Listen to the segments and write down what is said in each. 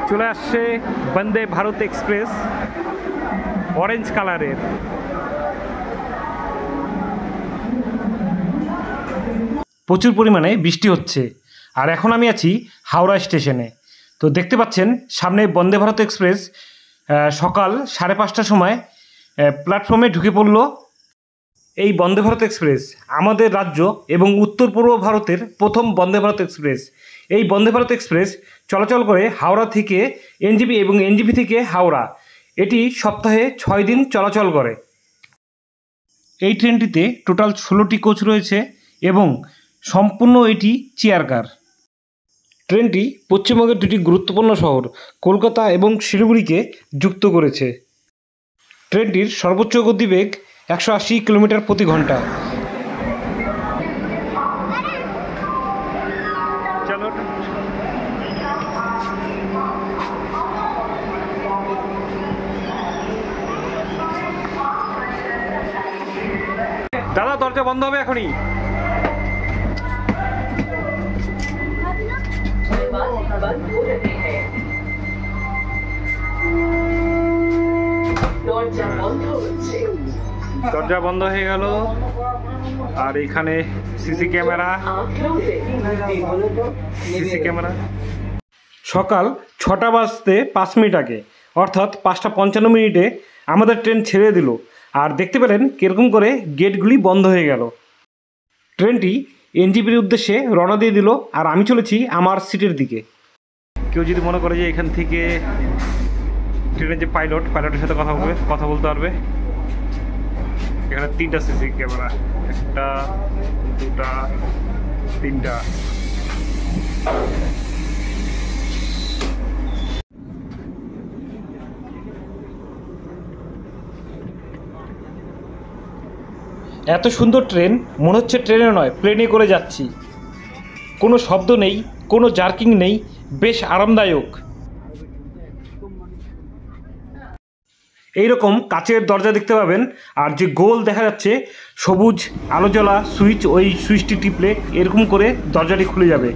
চলে আসছে Vande Bharat express orange কালারের। প্রচুর পরিমাণে বৃষ্টি হচ্ছে আর এখন আমি আছি হাওড়া স্টেশনে। তো দেখতে পাচ্ছেন সামনে বন্দে ভারত এক্সপ্রেস সকাল 5:30টার সময় প্ল্যাটফর্মে ঢুকে পড়ল। এই বন্দে ভারত এক্সপ্রেস আমাদের রাজ্য এবং উত্তর পূর্ব ভারতের প্রথম বন্দে ভারত এক্সপ্রেস। এই বন্দে ভারত এক্সপ্রেস চলাচল করে হাওড়া থেকে এনজেপি এবং এনজেপি থেকে হাওড়া। এটি সপ্তাহে 6 দিন চলাচল করে। এই ট্রেনটিতে টোটাল 16টি কোচ রয়েছে এবং সম্পূর্ণ এটি চেয়ার কার। ট্রেনটি পশ্চিমবঙ্গের দুটি গুরুত্বপূর্ণ শহর কলকাতা এবং শিলিগুড়িকে যুক্ত করেছে। ট্রেনটির সর্বোচ্চ গতিবেগ 180 কিলোমিটার প্রতি ঘন্টা। দাদা দরজা বন্ধ হবে এখনই। দরজা বন্ধ হয়ে গেল। আর এখানে সিসি ক্যামেরা। সকাল 6টা বাজতে 5 মিনিট আগে অর্থাৎ 5টা 55 মিনিটে আমাদের ট্রেন ছেড়ে দিল। আর দেখতে পেলেন কীরকম করে গেটগুলি বন্ধ হয়ে গেল। ট্রেনটি এনজেপির উদ্দেশ্যে রওনা দিয়ে দিল আর আমি চলেছি আমার সিটের দিকে। কেউ যদি মনে করে যে এখান থেকে ট্রেনের যে পাইলটের সাথে কথা বলতে পারবে। এখানে 3টা সিসি ক্যামেরা, 1টা 2টা 3টা। এত সুন্দর ট্রেন মনে হচ্ছে ট্রেনে নয় প্লেনে করে যাচ্ছি। কোনো শব্দ নেই, কোনো জার্কিং নেই, বেশ আরামদায়ক। এইরকম কাচের দরজা দেখতে পাবেন আর যে গোল দেখা যাচ্ছে সবুজ আলো জ্বলা সুইচ, ওই সুইচটি টিপলে এরকম করে দরজাটি খুলে যাবে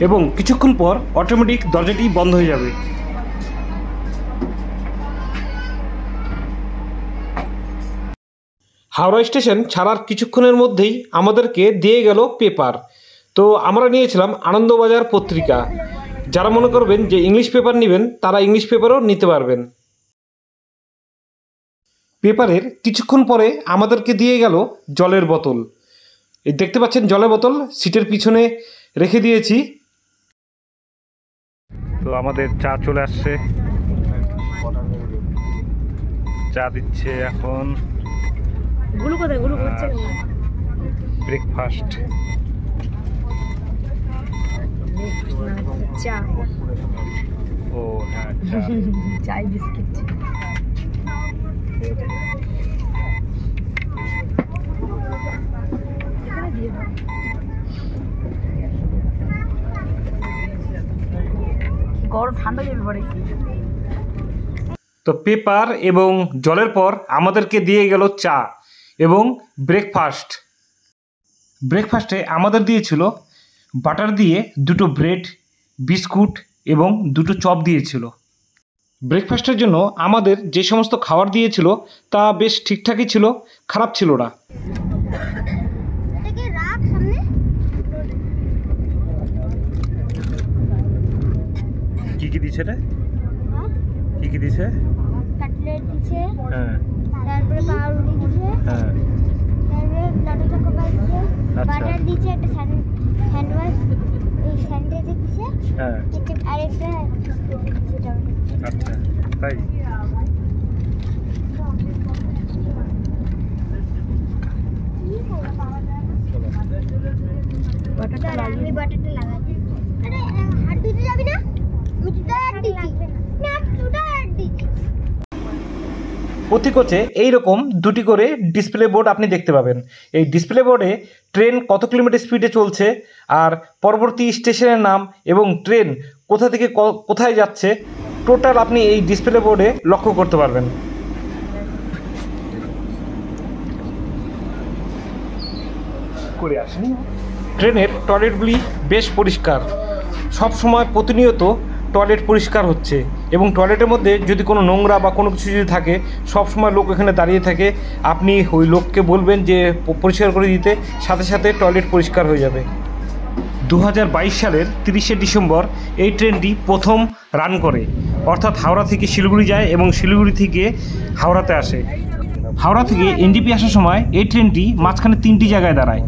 এবং কিছুক্ষণ পর অটোমেটিক দরজাটি বন্ধ হয়ে যাবে। হাওড়া স্টেশন ছাড়ার কিছুক্ষণের মধ্যেই আমাদেরকে দিয়ে গেল পেপার। তো আমরা নিয়েছিলাম আনন্দবাজার পত্রিকা। যারা মনে করবেন যে ইংলিশ পেপার নেবেন তারা ইংলিশ পেপারও নিতে পারবেন। পেপারের কিছুক্ষণ পরে আমাদেরকে দিয়ে গেল জলের বোতল। এই দেখতে পাচ্ছেন জলের বোতল সিটের পিছনে রেখে দিয়েছি। তো আমাদের চা চলে আসছে, চা দিচ্ছে এখন। ব্রেকফাস্ট ও হ্যাঁ চাই বিস্কিট। গরম ঠান্ডা যাবে পরে। তো পেপার এবং জলের পর আমাদেরকে দিয়ে গেল চা এবং ব্রেকফাস্টে আমাদের দিয়েছিল বাটার দিয়ে 2টো ব্রেড, বিস্কুট এবং 2টো চপ দিয়েছিল। ব্রেকফাস্টের জন্য আমাদের যে সমস্ত খাবার দিয়েছিল তা বেশ ঠিকঠাকই ছিল, খারাপ ছিল না। কি দিয়েছে রে? কি দিয়েছে? কাটলেট দিয়েছে, হ্যাঁ, তারপরে পাউরুটি দিয়েছে, হ্যাঁ, তারপরে লটে চকোবার দিয়েছে, বাটার দিয়েছে, একটা স্যান্ডউইচ, এই স্যান্ডউইচ দিয়েছে, হ্যাঁ, আর একটা আচ্ছা তাই। বাটারটা লাগাই, বাটারটা লাগাই। আরে হাত দিতে যাবি না? প্রতি কোচে এইরকম 2টি করে ডিসপ্লে বোর্ড আপনি দেখতে পাবেন। এই ডিসপ্লে বোর্ডে ট্রেন কত কিলোমিটার স্পিডে চলছে আর পরবর্তী স্টেশনের নাম এবং ট্রেন কোথা থেকে কোথায় যাচ্ছে টোটাল আপনি এই ডিসপ্লে বোর্ডে লক্ষ্য করতে পারবেন। করে আসেনি। ট্রেনের টয়লেটগুলি বেশ পরিষ্কার, সব সময় প্রতিনিয়ত টয়লেট পরিষ্কার হচ্ছে, এবং টয়লেটের মধ্যে যদি কোনো নোংরা বা কোনো কিছু যদি থাকে, সব সময় লোক এখানে দাঁড়িয়ে থাকে। আপনি ওই লোককে বলবেন যে পরিষ্কার করে দিতে, সাথে সাথে টয়লেট পরিষ্কার হয়ে যাবে। 2022 সালের 30শে ডিসেম্বর এই ট্রেনটি প্রথম রান করে, অর্থাৎ হাওড়া থেকে শিলিগুড়ি যায় এবং শিলিগুড়ি থেকে হাওড়াতে আসে। হাওড়া থেকে এনজেপি আসার সময় এই ট্রেনটি মাঝখানে 3টি জায়গায় দাঁড়ায়।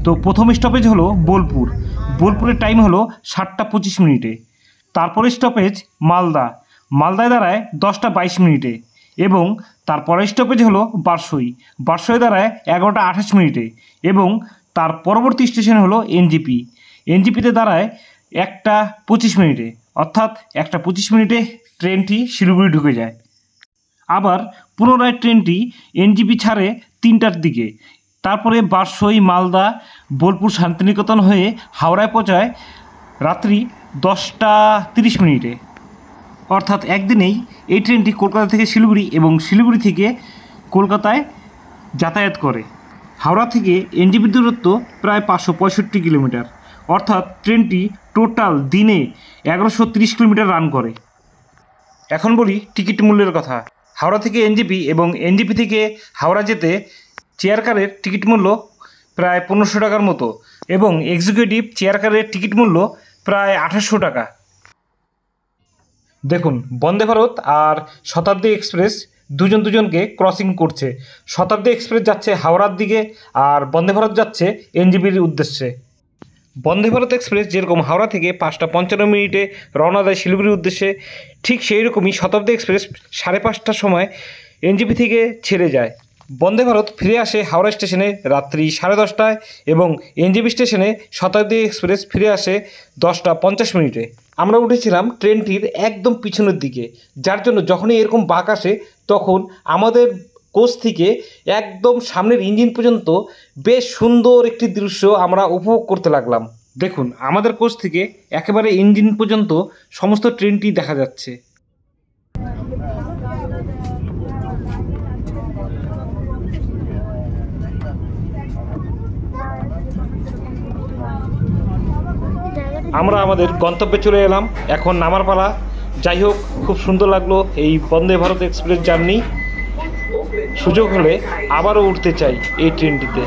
তো প্রথম স্টপেজ হলো বোলপুর। বোলপুরের টাইম হলো 7টা 25 মিনিটে। তারপরে স্টপেজ মালদা। মালদায় দাঁড়ায় 10টা 22 মিনিটে। এবং তারপরের স্টপেজ হলো বারসই। বারসই দাঁড়ায় 11টা 28 মিনিটে। এবং তার পরবর্তী স্টেশন হলো এনজেপি। এনজেপিতে দাঁড়ায় 1টা 25 মিনিটে, অর্থাৎ 1টা 25 মিনিটে ট্রেনটি শিলিগুড়ি ঢুকে যায়। আবার পুনরায় ট্রেনটি এনজেপি ছাড়ে 3টার দিকে। তারপরে বারসই, মালদা, বোলপুর, শান্তিনিকেতন হয়ে হাওড়ায় পৌঁছায় রাত্রি 10টা 30 মিনিটে। অর্থাৎ একদিনেই এই ট্রেনটি কলকাতা থেকে শিলিগুড়ি এবং শিলিগুড়ি থেকে কলকাতায় যাতায়াত করে। হাওড়া থেকে এনজেপির দূরত্ব প্রায় 565 কিলোমিটার। অর্থাৎ ট্রেনটি টোটাল দিনে 1130 কিলোমিটার রান করে। এখন বলি টিকিট মূল্যের কথা। হাওড়া থেকে এনজেপি এবং এনজেপি থেকে হাওড়া যেতে চেয়ার কারের টিকিট মূল্য প্রায় 1500 টাকার মতো, এবং এক্সিকিউটিভ চেয়ার কারের টিকিট মূল্য প্রায় 2800 টাকা। দেখুন, বন্দে ভারত আর শতাব্দী এক্সপ্রেস দুজনকে ক্রসিং করছে। শতাব্দী এক্সপ্রেস যাচ্ছে হাওড়ার দিকে, আর বন্দে ভারত যাচ্ছে এনজেপির উদ্দেশ্যে। বন্দে ভারত এক্সপ্রেস যেরকম হাওড়া থেকে 5টা 55 মিনিটে রওনা দেয় শিলিগুড়ির উদ্দেশ্যে, ঠিক সেই রকমই শতাব্দী এক্সপ্রেস 5:30টার সময় এনজেপি থেকে ছেড়ে যায়। বন্দে ভারত ফিরে আসে হাওড়া স্টেশনে রাত্রি 10:30টায়, এবং এনজেপি স্টেশনে শতাব্দী এক্সপ্রেস ফিরে আসে 10টা 50 মিনিটে। আমরা উঠেছিলাম ট্রেনটির একদম পিছনের দিকে, যার জন্য যখনই এরকম বাঁক আসে তখন আমাদের কোচ থেকে একদম সামনের ইঞ্জিন পর্যন্ত বেশ সুন্দর একটি দৃশ্য আমরা উপভোগ করতে লাগলাম। দেখুন, আমাদের কোচ থেকে একেবারে ইঞ্জিন পর্যন্ত সমস্ত ট্রেনটি দেখা যাচ্ছে। আমরা আমাদের গন্তব্যে চলে এলাম, এখন নামার পালা। যাই হোক, খুব সুন্দর লাগলো এই বন্দে ভারত এক্সপ্রেস জার্নি। সুযোগ হলে আবারও উঠতে চাই এই ট্রেনটিতে।